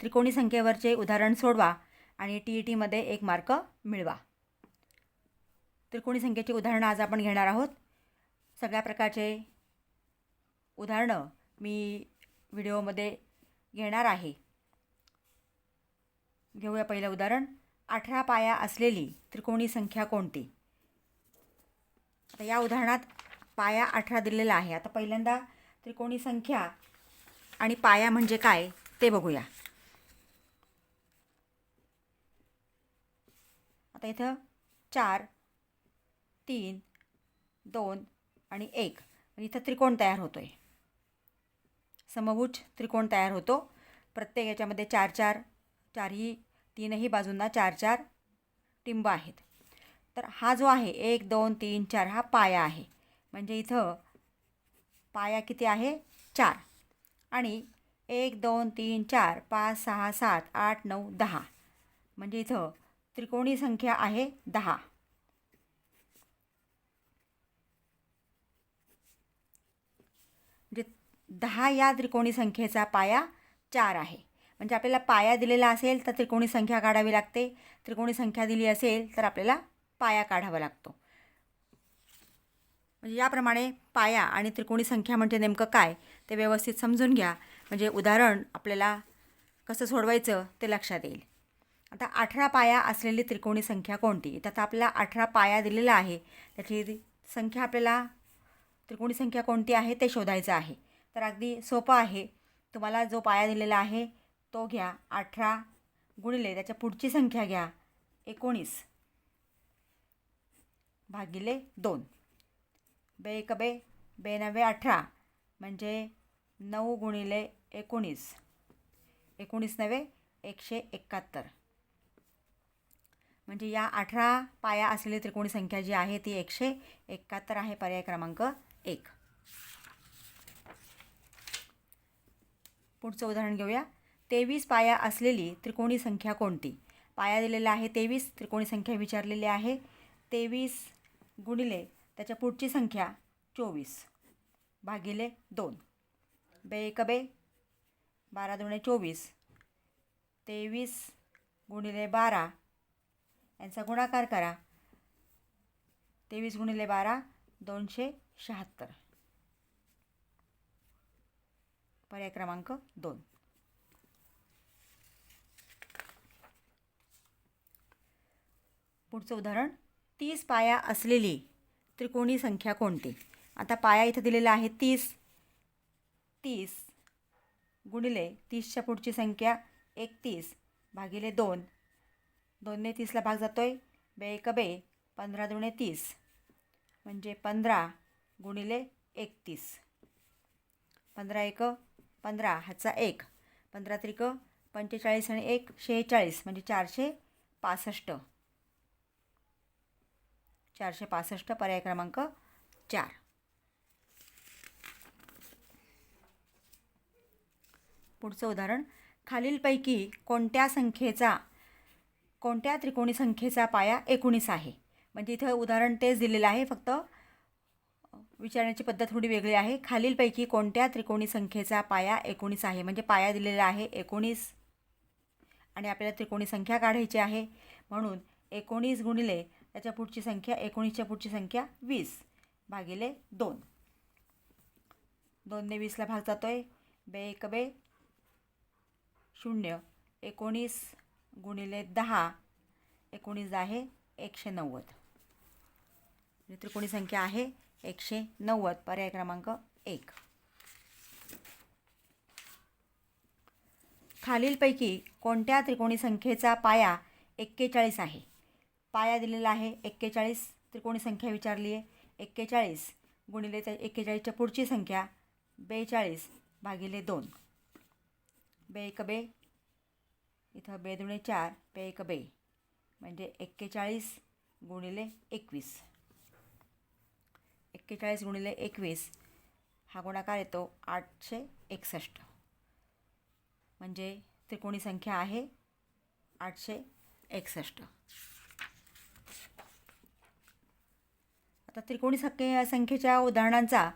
त्रिकोणी संख्येवरचे उदाहरण सोडवा आणि TETमध्ये 1 मार्क मिळवा. त्रिकोणी संख्येची उदाहरणं आज आपण घेणार आहोत. सगळ्या प्रकारचे उदाहरणं मी व्हिडिओमध्ये घेणार आहे. घेऊया पहिलं उदाहरण. 18 पाया असलेली त्रिकोणी संख्या कोणती? आता या उदाहरणात पाया 18 दिलेला आहे. आता पहिल्यांदा त्रिकोणी संख्या आणि पाया म्हणजे काय ते बघूया. आता इथं 4, 3, 2 आणि 1 इथं त्रिकोण तयार होतोय. समभुज त्रिकोण तयार होतो. प्रत्येक याच्यामध्ये 4 चारही तीनही बाजूंना 4 टिंब आहेत. तर हा जो आहे 1 2 3 4 हा पाया आहे. म्हणजे इथं पाया किती आहे? 4. आणि 1 2 3 4 5 6 7 8 9 10 म्हणजे इथं त्रिकोणी संख्या आहे 10. म्हणजे 10 या त्रिकोणी संख्येचा पाया 4 आहे. म्हणजे आपल्याला पाया दिलेला असेल तर त्रिकोणी संख्या काढावी लागते. त्रिकोणी संख्या दिली असेल तर आपल्याला पाया काढावा लागतो. म्हणजे याप्रमाणे पाया आणि त्रिकोणी संख्या म्हणजे नेमकं काय ते व्यवस्थित समजून घ्या. म्हणजे उदाहरण आपल्याला कसं सोडवायचं ते लक्षात येईल. आता 18 पाया असलेली त्रिकोणी संख्या कोणती? तर आता आपल्याला 18 पाया दिलेला आहे. त्याची संख्या आपल्याला त्रिकोणी संख्या कोणती आहे ते शोधायचं आहे. तर अगदी सोपं आहे. तुम्हाला जो पाया दिलेला आहे तो घ्या. 18 गुणिले त्याच्या पुढची संख्या घ्या 19 भागिले 2. बे एक बे, बे नवे 18 म्हणजे 9 गुणिले 19. 19 नवे 171. म्हणजे या 18 पाया असलेली त्रिकोणी संख्या जी आहे ती 171 आहे. पर्याय क्रमांक 1. पुढचं उदाहरण घेऊया. 23 पाया असलेली त्रिकोणी संख्या कोणती? पाया दिलेला आहे 23. त्रिकोणी संख्या विचारलेली आहे. 23 गुणिले त्याच्या पुढची संख्या 24 भागिले 2. बे एक बे, 12 दुणे 24. 23 गुणिले 12 यांचा गुणाकार करा. 23 गुणिले 12 276. पर्याय क्रमांक 2. पुढचं उदाहरण. 30 पाया असलेली त्रिकोणी संख्या कोणती? आता पाया इथं दिलेला आहे 30. 30 गुणिले 30च्या पुढची संख्या 31 भागिले 2. 2ने 30ला भाग जातोय. बे एक बे, 15 दुणे 30 म्हणजे 15 गुणिले 31. 15 एक 15 हाचा 1. 15 त्रिक 45 आणि 1 46 म्हणजे 465. 465 पर्याय क्रमांक 4. पुढचं उदाहरण. खालीलपैकी कोणत्या त्रिकोणी संख्येचा पाया 19 आहे? म्हणजे इथं उदाहरण तेच दिलेलं आहे, फक्त विचारण्याची पद्धत थोडी वेगळी आहे. खालीलपैकी कोणत्या त्रिकोणी संख्येचा पाया 19 आहे? म्हणजे पाया दिलेला आहे 19 आणि आपल्याला त्रिकोणी संख्या काढायची आहे. म्हणून 19 गुणिले त्याच्या पुढची संख्या 19च्या पुढची संख्या 20 भागिले 2. 2ने 20ला भाग जातोय. बे एक बे 0. 19 गुणिले 10. 19 आहे 190. त्रिकोणी संख्या आहे 190. पर्याय क्रमांक 1. खालीलपैकी कोणत्या त्रिकोणी संख्येचा पाया 41 आहे? पाया दिलेला आहे 41. त्रिकोणी संख्या विचारली आहे. 41 गुणिले त्या 41च्या पुढची संख्या 42 भागिले 2. बे एक बे, इथं बे दुणे 4, बे एक बे म्हणजे 41 गुणिले 21. 41 गुणिले 21 हा गुणाकार येतो 861. म्हणजे त्रिकोणी संख्या आहे 861. आता त्रिकोणी संख्येच्या उदाहरणांचा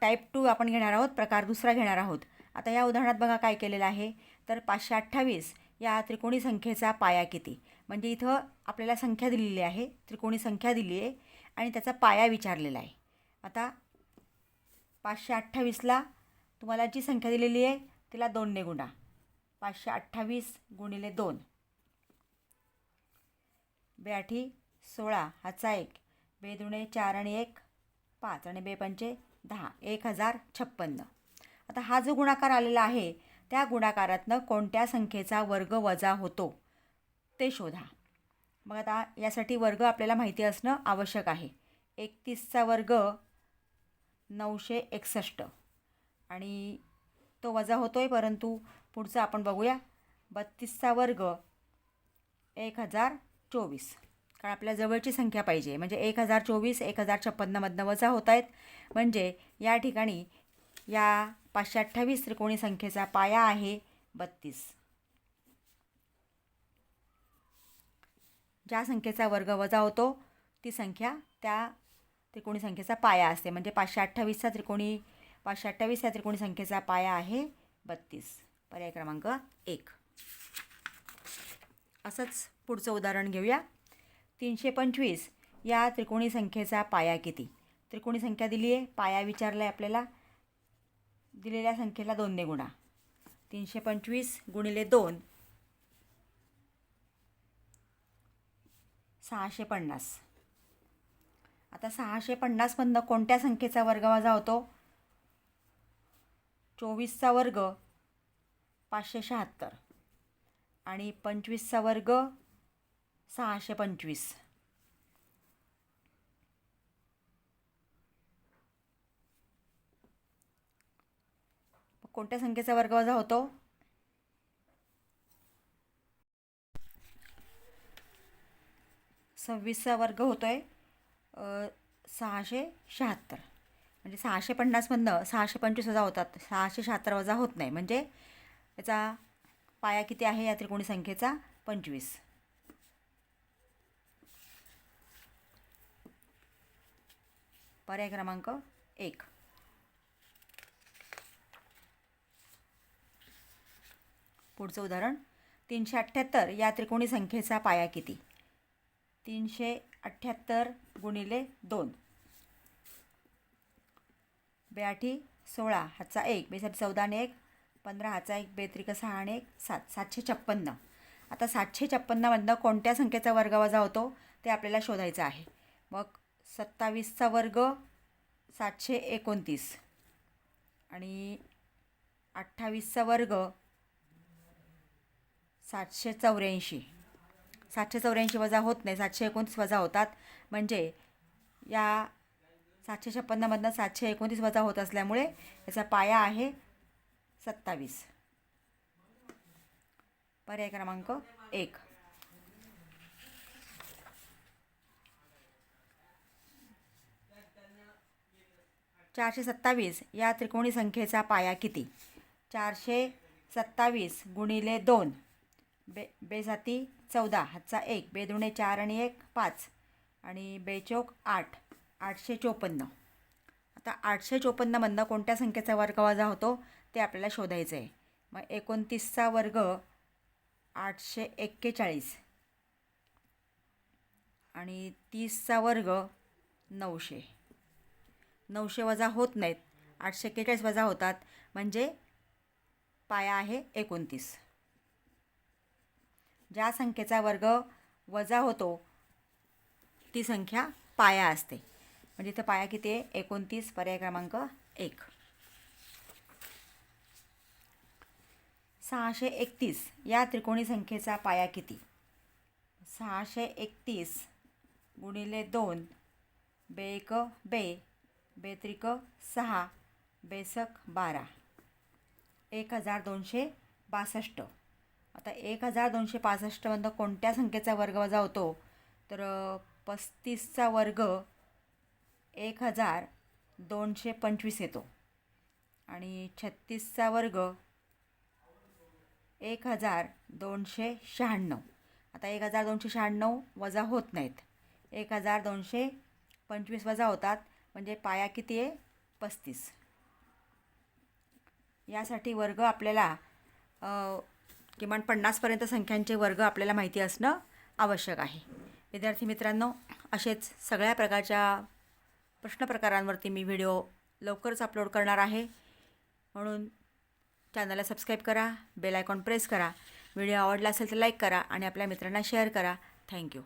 टाईप 2 आपण घेणार आहोत. प्रकार दुसरा घेणार आहोत. आता या उदाहरणात बघा काय केलेलं आहे, तर 528 या त्रिकोणी संख्येचा पाया किती. म्हणजे इथं आपल्याला संख्या दिलेली आहे, त्रिकोणी संख्या दिली आहे आणि त्याचा पाया विचारलेला आहे. आता 528ला तुम्हाला जी संख्या दिलेली आहे तिला 2ने गुणा. 528 गुणिले 2. बेआठी 16 हाचा 1, बेदुणे 4 आणि 1 5 आणि बेपंचे 10, 1056. आता हा जो गुणाकार आलेला आहे त्या गुणाकारातनं कोणत्या संख्येचा वर्ग वजा होतो ते शोधा. मग आता यासाठी वर्ग आपल्याला माहिती असणं आवश्यक आहे. 31चा वर्ग 961 आणि तो वजा होतो आहे, परंतु पुढचं आपण बघूया. 32चा वर्ग 1024, कारण आपल्या जवळची संख्या पाहिजे. म्हणजे 1024 1056मधनं वजा होत आहेत. म्हणजे या ठिकाणी या 528 त्रिकोणी संख्येचा पाया आहे 32. ज्या संख्येचा वर्ग वजा होतो ती संख्या त्या त्रिकोणी संख्येचा पाया असते. म्हणजे 528 या त्रिकोणी संख्येचा पाया आहे 32. पर्याय क्रमांक 1. असंच पुढचं उदाहरण घेऊया. 325 या त्रिकोणी संख्येचा पाया किती. त्रिकोणी संख्या दिली आहे, पाया विचारला आहे आपल्याला. दिलेल्या संख्येला 2ने गुणा. 325 गुणिले 2 650. आता 650मधनं कोणत्या संख्येचा वर्ग वजा होतो. 24चा वर्ग 576 आणि 25चा वर्ग 625. कोणत्या संख्येचा वर्ग वजा होतो. 26चा वर्ग होतो आहे 676. म्हणजे 650मधनं 625 वजा होतात, 676 वजा होत नाही. म्हणजे याचा पाया किती आहे या त्रिकोणी संख्येचा. 25. पर्याय क्रमांक 1. पुढचं उदाहरण. 378 या त्रिकोणी संख्येचा पाया किती. 378 गुणिले 2. बेआठी 16 हाचा 1, बेसाठी 14 आणि 1 15 हाचा 1, बेत्रिक 6 आणि 1 7, 756. आता 756मधनं कोणत्या संख्येचा वर्ग वजा होतो ते आपल्याला शोधायचं आहे. मग 27चा वर्ग 729 आणि 28चा वर्ग 784. 784 वजा होत नाही, 729 वजा होतात. म्हणजे या 756मधनं 729 वजा होत असल्यामुळे याचा पाया आहे 27. पर्याय क्रमांक 1. .427 या त्रिकोणी संख्येचा पाया किती. 427 गुणिले 2. बेसाती 14 हाचा 1, बेदुणे 4 आणि 1 5 आणि बेचोक 8, 854. आता 854मधनं कोणत्या संख्येचा वर्ग वजा होतो ते आपल्याला शोधायचं आहे. मग 29चा वर्ग 841 आणि 30चा वर्ग 900. 900 वजा होत नाहीत, 841 वजा होतात. म्हणजे पाया आहे 29. ज्या संख्येचा वर्ग वजा होतो ती संख्या पाया असते. म्हणजे इथं पाया किती आहे 29. पर्याय क्रमांक 1. 631 या त्रिकोणी संख्येचा पाया किती. 631 गुणिले 2. बेक बे, बेत्रिक 6, बेसक 12, 1262. आता 1265मधनं कोणत्या संख्येचा वर्ग वजा होतो तर 35चा वर्ग 1225 येतो आणि 36चा वर्ग 1296. आता 1296 वजा होत नाहीत, 1225 वजा होतात. म्हणजे पाया किती आहे 35. यासाठी वर्ग आपल्याला किमान 50पर्यंत संख्यांचे वर्ग आपल्याला माहिती असणं आवश्यक आहे. विद्यार्थी मित्रांनो, असेच सगळ्या प्रकारच्या प्रश्न प्रकारांवरती मी व्हिडिओ लवकरच अपलोड करणार आहे. म्हणून चॅनलला सबस्क्राईब करा, बेल आयकॉन प्रेस करा. व्हिडिओ आवडला असेल तर लाईक करा आणि आपल्या मित्रांना शेअर करा. थँक्यू.